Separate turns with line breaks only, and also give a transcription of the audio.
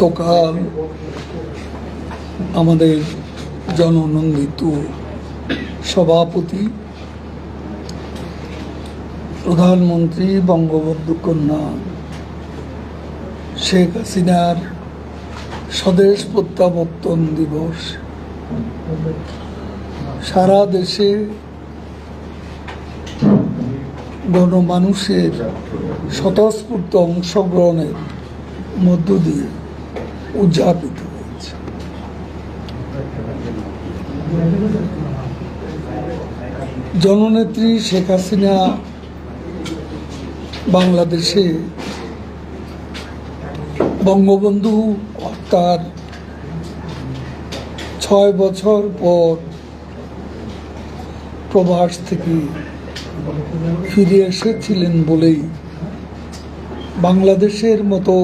গতকাল আমাদের জননন্দিত সভাপতি প্রধানমন্ত্রী বঙ্গবন্ধু কন্যা শেখ হাসিনার স্বদেশ প্রত্যাবর্তন দিবস সারা দেশে গণমানুষের স্বতঃস্ফূর্ত অংশগ্রহণের মধ্য দিয়ে উদযাপিত হয়েছে। জননেত্রী শেখ হাসিনা বাংলাদেশে বঙ্গবন্ধু হত্যার 6 বছর পর প্রবাস থেকে ফিরে এসেছিলেন বলেই বাংলাদেশের মতো